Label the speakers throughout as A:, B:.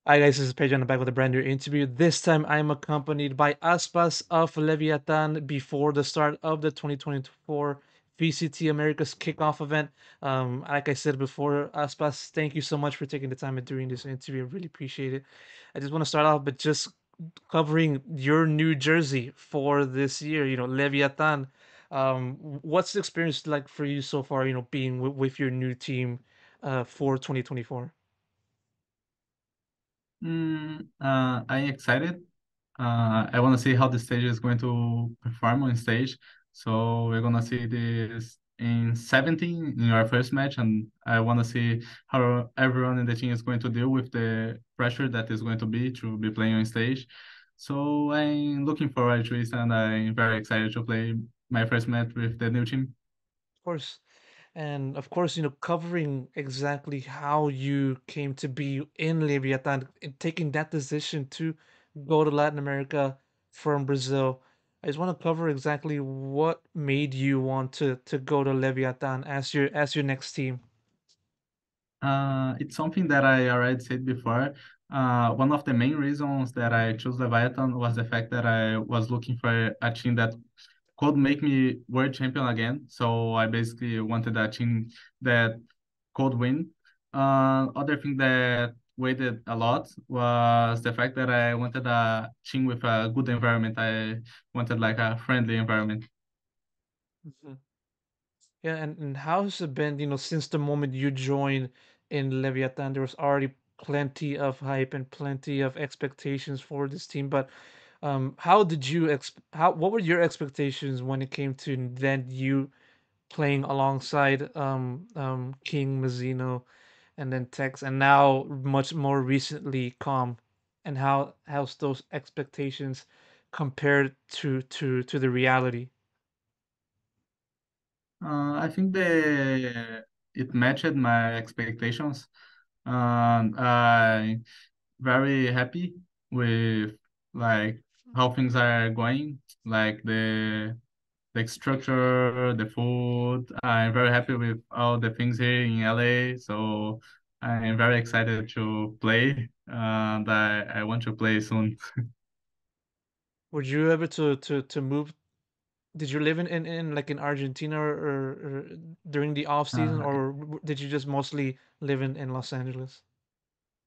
A: Hi guys, this is Pedro. I'm back with a brand new interview. This time I'm accompanied by Aspas of Leviatan before the start of the 2024 VCT Americas kickoff event. Like I said before, Aspas, thank you so much for taking the time and doing this interview. I really appreciate it. I just want to start off by just covering your new jersey for this year, Leviatan. What's the experience like for you so far, being with your new team for 2024?
B: I'm excited. I want to see how the stage is going to perform on stage. So we're gonna see this in 17 in our first match, and I want to see how everyone in the team is going to deal with the pressure that is going to be playing on stage. So I'm looking forward to it, and I'm very excited to play my first match with the new team.
A: Of course. And of course, covering exactly how you came to be in Leviathan and taking that decision to go to Latin America from Brazil. I just want to cover exactly what made you want to go to Leviathan as your next team.
B: It's something that I already said before. One of the main reasons that I chose Leviathan was the fact that I was looking for a team that could make me world champion again. So I basically wanted a team that could win. Other thing that weighted a lot was the fact that I wanted a team with a good environment. I wanted like a friendly environment.
A: Mhm. Yeah, and how's it been, since the moment you joined in Leviathan, there was already plenty of hype and plenty of expectations for this team, but how did you what were your expectations when it came to then you playing alongside King Mazzino and then Tex and now much more recently Calm, and how's those expectations compared to the reality?
B: I think it matched my expectations. I very happy with like how things are going, like the structure, the food. I'm very happy with all the things here in LA. So I'm very excited to play, and I want to play soon.
A: Were you ever to move? Did you live in like in Argentina or during the off season,
B: Uh,
A: or did you just mostly live in Los Angeles?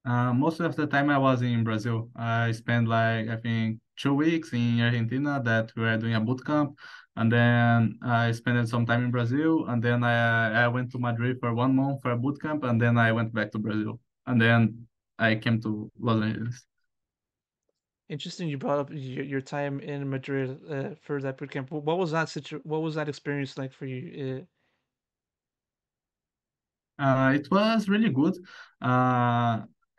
B: Most of the time I was in Brazil. I spent like I think 2 weeks in Argentina that we were doing a boot camp, and then I spent some time in Brazil, and then I went to Madrid for 1 month for a boot camp, and then I went back to Brazil, and then I came to Los Angeles.
A: Interesting. You brought up your time in Madrid for that boot camp. What was that What was that experience like for you?
B: It was really good.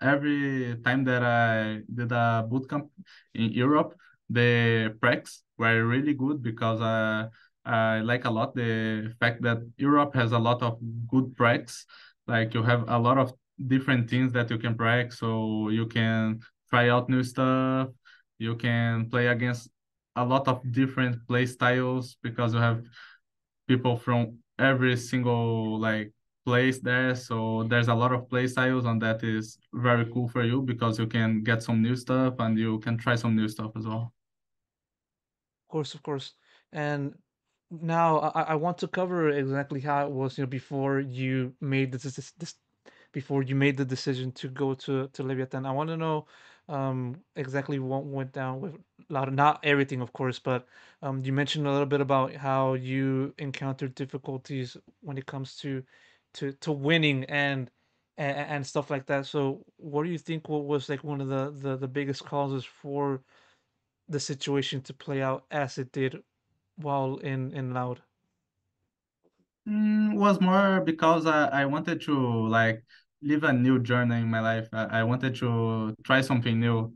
B: Every time that I did a boot camp in Europe, the practice were really good because I like a lot the fact that Europe has a lot of good practice. Like you have a lot of different things that you can practice, so you can try out new stuff. You can play against a lot of different play styles because you have people from every single like place there. So there's a lot of play styles, and that is very cool for you because you can get some new stuff and you can try some new stuff as well.
A: Of course, of course. And now I want to cover exactly how it was, before you made this before you made the decision to go to Leviathan. I want to know exactly what went down with Lauda. Not everything, of course, but you mentioned a little bit about how you encountered difficulties when it comes to winning and stuff like that. So, what do you think what was like one of the biggest causes for the situation to play out as it did while in Loud?
B: Was more because I wanted to like live a new journey in my life. I wanted to try something new.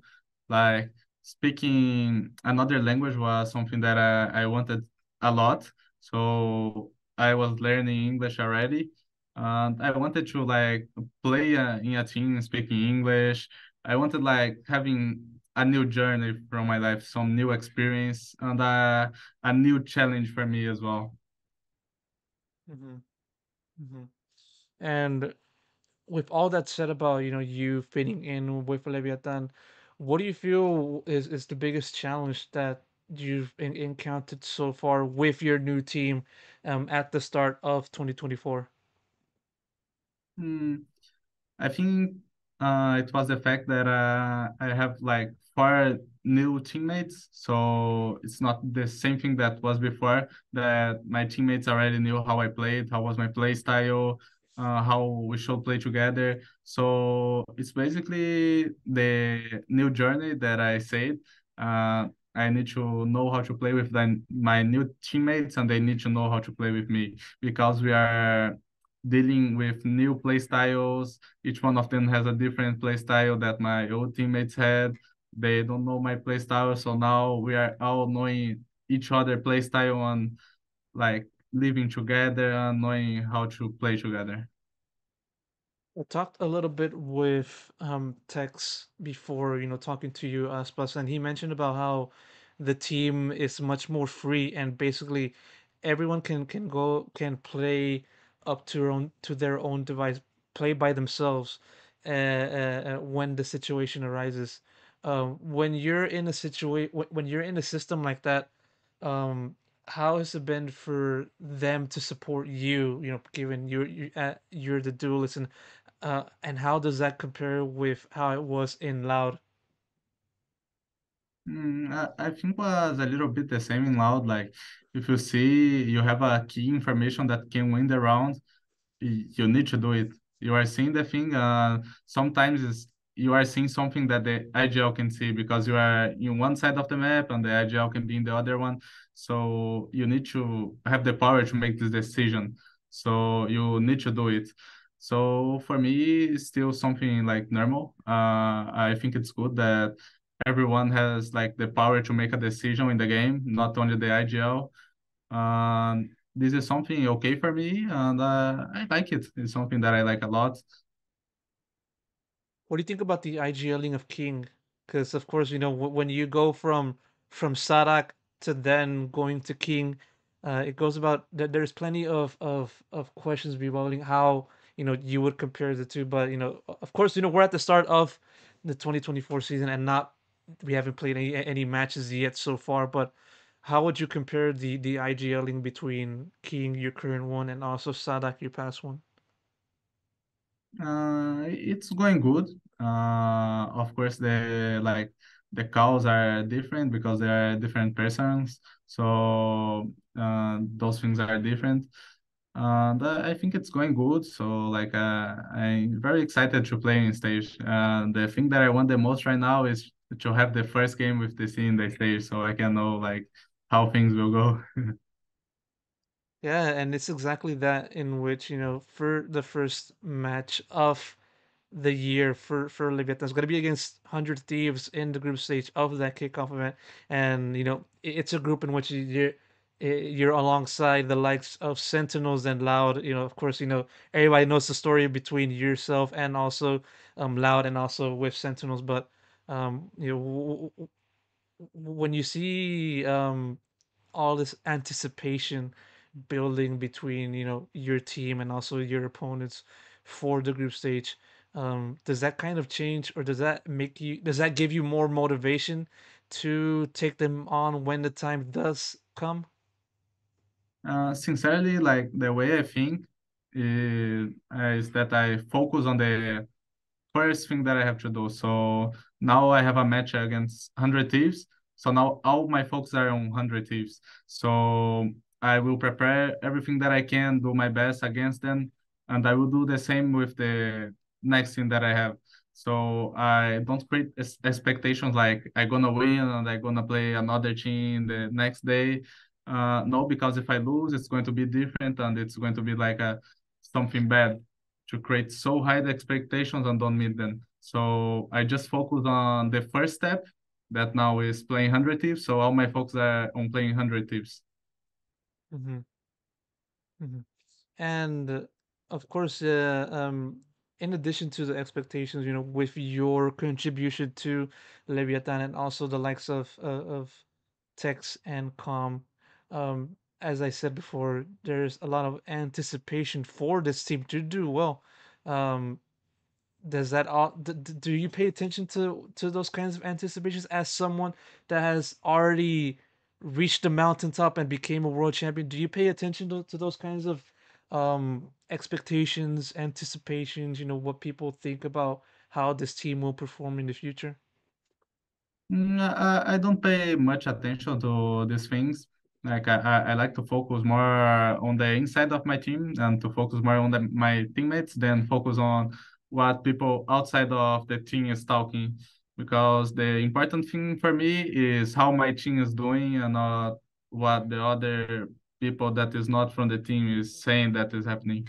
B: Like speaking another language was something that I wanted a lot. So I was learning English already. And I wanted to like play in a team speaking English. I wanted like having a new journey from my life, some new experience, and a new challenge for me as well.
A: Hmm. Hmm. And with all that said about you fitting in with Leviathan, what do you feel is the biggest challenge that you've encountered so far with your new team at the start of 2024?
B: Hmm. I think it was the fact that I have like four new teammates, so it's not the same thing that was before. That my teammates already knew how I played, how was my play style, how we should play together. So it's basically the new journey that I said. Uh, I need to know how to play with my new teammates, and they need to know how to play with me because we are dealing with new play styles. Each one of them has a different play style that my old teammates had. They don't know my play style, so now we are all knowing each other play style and like living together and knowing how to play together.
A: I talked a little bit with Tex before, talking to you, Aspas, and he mentioned about how the team is much more free and basically everyone can play up to their own device, play by themselves when the situation arises. When you're in a when you're in a system like that, um, how has it been for them to support you? Given you're the duelist, and how does that compare with how it was in Loud?
B: I think was a little bit the same in Loud. Like if you see you have a key information that can win the round, you need to do it. You are seeing the thing. Sometimes you are seeing something that the IGL can see because you are in one side of the map and the IGL can be in the other one. So you need to have the power to make this decision. So you need to do it. So for me, it's still something like normal. I think it's good that everyone has like the power to make a decision in the game, not only the IGL. This is something okay for me, and I like it. It's something that I like a lot.
A: What do you think about the IGLing of King? Because of course, when you go from Sarak to then going to King, it goes about that. There's plenty of questions revolving how you would compare the two. But of course, we're at the start of the 2024 season and not we haven't played any matches yet so far. But how would you compare the IGLing between King, your current one, and also Sadak, your past one?
B: It's going good. Of course, the calls are different because they are different persons, so those things are different. But I think it's going good. So like I'm very excited to play in stage. The thing that I want the most right now is to have the first game with the C in the stage, so I can know like how things will go.
A: Yeah, and it's exactly that in which, for the first match of the year for Leviathan, it's going to be against 100 Thieves in the group stage of that kickoff event. And, it's a group in which you're alongside the likes of Sentinels and Loud. Of course, everybody knows the story between yourself and also Loud and also with Sentinels. But, when you see all this anticipation building between your team and also your opponents for the group stage, does that kind of change, or does that give you more motivation to take them on when the time does come?
B: Sincerely, like the way I think is that I focus on the first thing that I have to do. So now I have a match against 100 Thieves. So now all my focus are on 100 Thieves. So I will prepare everything that I can, do my best against them, and I will do the same with the next thing that I have. So I don't create expectations like I'm gonna win and I'm gonna play another team the next day. No, because if I lose, it's going to be different and it's going to be like a something bad to create so high expectations and don't meet them. So I just focus on the first step that now is playing 100 tips. So all my focus are on playing 100 tips.
A: Hmm. Hmm. And of course, in addition to the expectations, with your contribution to Leviathan and also the likes of Tex and Com, as I said before, there's a lot of anticipation for this team to do well. Um, does that all do you pay attention to those kinds of anticipations as someone that has already reached the mountaintop and became a world champion? Do you pay attention to those kinds of expectations, anticipations, what people think about how this team will perform in the future?
B: I don't pay much attention to these things. Like I like to focus more on the inside of my team and to focus more on my teammates than focus on what people outside of the team is talking. Because the important thing for me is how my team is doing and not what the other people that is not from the team is saying that is happening.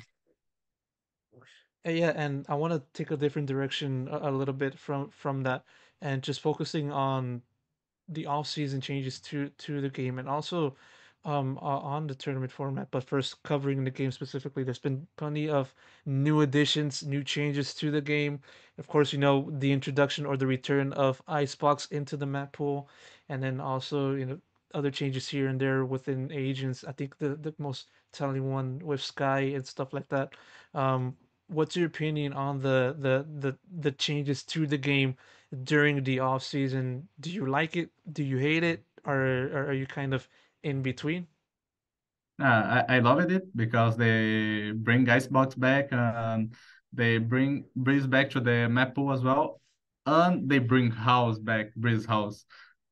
A: Yeah, and I want to take a different direction a little bit from that, and just focusing on the off-season changes to the game, and also on the tournament format. But first, covering the game specifically, there's been plenty of new additions, new changes to the game. Of course, the introduction or the return of Icebox into the map pool, and then also other changes here and there within agents. I think the most telling one with Sky and stuff like that. What's your opinion on the changes to the game during the off season? Do you like it? Do you hate it? Or are you kind of in between?
B: I loved it because they bring Icebox back and they bring Breeze back to the map pool as well. And they bring House back, Breeze House.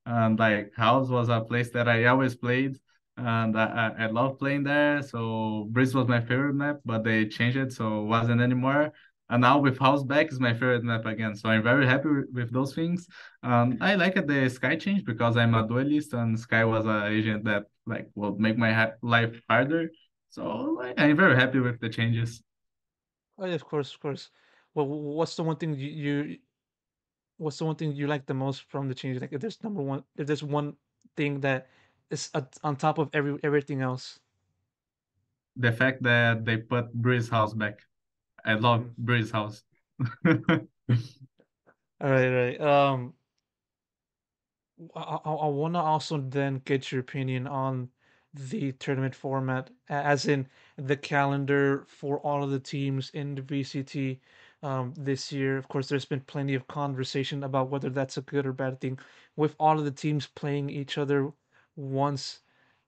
B: And like House was a place that I always played and I love playing there. So Breeze was my favorite map, but they changed it so it wasn't anymore. And now with House back is my favorite map again. So I'm very happy with those things. I like it, the Sky change because I'm a duelist and Sky was an agent that like will make my life harder. So like, I'm very happy with the changes.
A: Oh, yeah, of course, of course. Well, what's the one thing you like the most from the change? Like, if there's one thing that is on top of everything else.
B: The fact that they put Breeze House back. I love
A: Mm.
B: Breeze House.
A: All right, right. I want to also then get your opinion on the tournament format, as in the calendar for all of the teams in the VCT this year. Of course, there's been plenty of conversation about whether that's a good or bad thing, with all of the teams playing each other once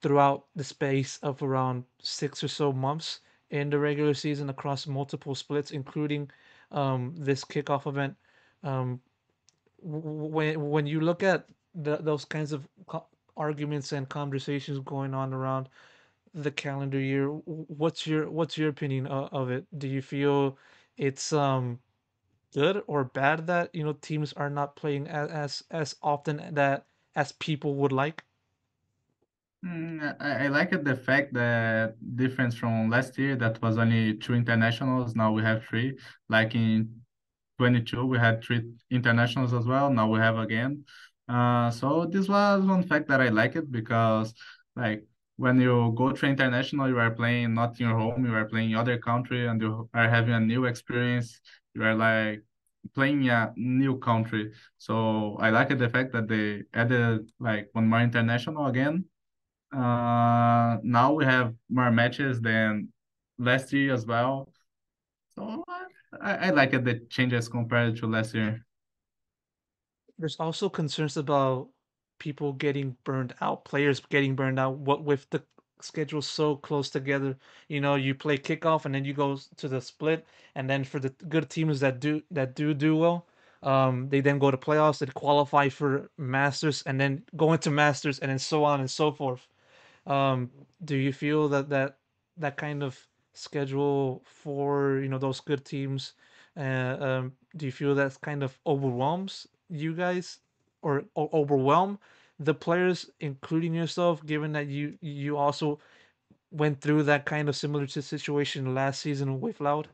A: throughout the space of around 6 or so months in the regular season across multiple splits, including this kickoff event. Um, when you look at those kinds of arguments and conversations going on around the calendar year, what's your opinion of it? Do you feel it's good or bad that teams are not playing as often that as people would like?
B: I like it the fact that difference from last year that was only two internationals, now we have three. Like in 22, we had three internationals as well. Now we have again. So this was one fact that I like it because like when you go to international, you are playing not in your home, you are playing in other country and you are having a new experience. You are like playing a new country. So I like it the fact that they added like one more international again. Now we have more matches than last year as well. So I like it, the changes compared to last year.
A: There's also concerns about people getting burned out, players getting burned out. What with the schedule so close together, you play kickoff and then you go to the split, and then for the good teams that do well, they then go to playoffs, they qualify for Masters, and then go into Masters, and then so on and so forth. Um, do you feel that kind of schedule for those good teams? Do you feel that kind of overwhelms you guys, or overwhelm the players, including yourself, given that you also went through that kind of similar situation last season with Loud?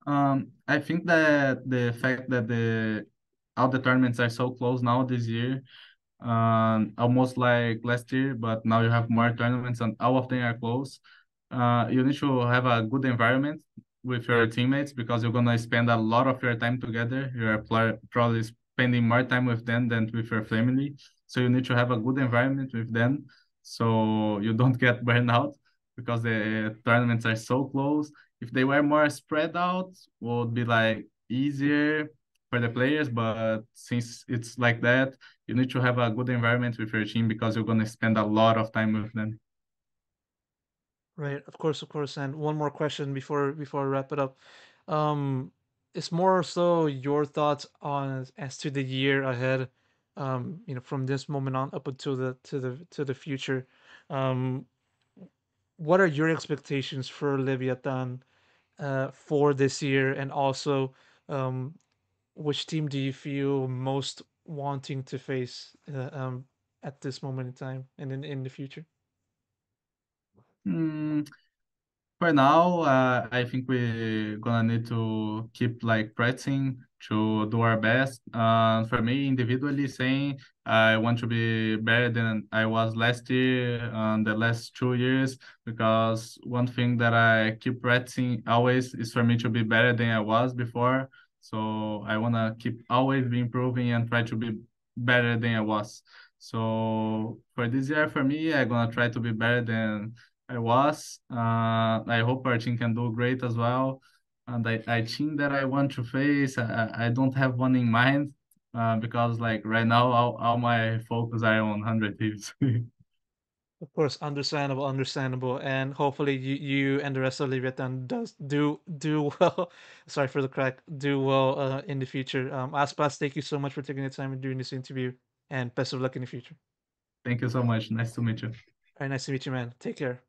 B: I think that the fact that the all the tournaments are so close now this year, almost like last year, but now you have more tournaments and all of them are close. You need to have a good environment with your teammates because you're gonna spend a lot of your time together. You're probably spending more time with them than with your family. So you need to have a good environment with them so you don't get burned out because the tournaments are so close. if they were more spread out, would be like easier for the players. But since it's like that, you need to have a good environment with your team because you're gonna spend a lot of time with them.
A: Right, of course, of course. And one more question before I wrap it up. Um, it's more so your thoughts on as to the year ahead. From this moment on up until the future. Um, what are your expectations for Leviathan for this year, and also um, which team do you feel most wanting to face at this moment in time and in the future?
B: Hmm. For now, I think we're gonna need to keep like practicing to do our best. For me, individually, saying I want to be better than I was last year and the last 2 years, because one thing that I keep practicing always is for me to be better than I was before. So I wanna keep always be improving and try to be better than I was. So for this year, for me, I'm gonna try to be better than I was. I hope our team can do great as well. And I think that I want to face, I don't have one in mind because like right now, all my focus are on 100 Thieves.
A: Of course, understandable, understandable, and hopefully you and the rest of Leviathan does do well. Sorry for the crack. Do well in the future. Aspas, thank you so much for taking the time and doing this interview, and best of luck in the future.
B: Thank you so much. Nice to meet you.
A: All right, nice to meet you, man. Take care.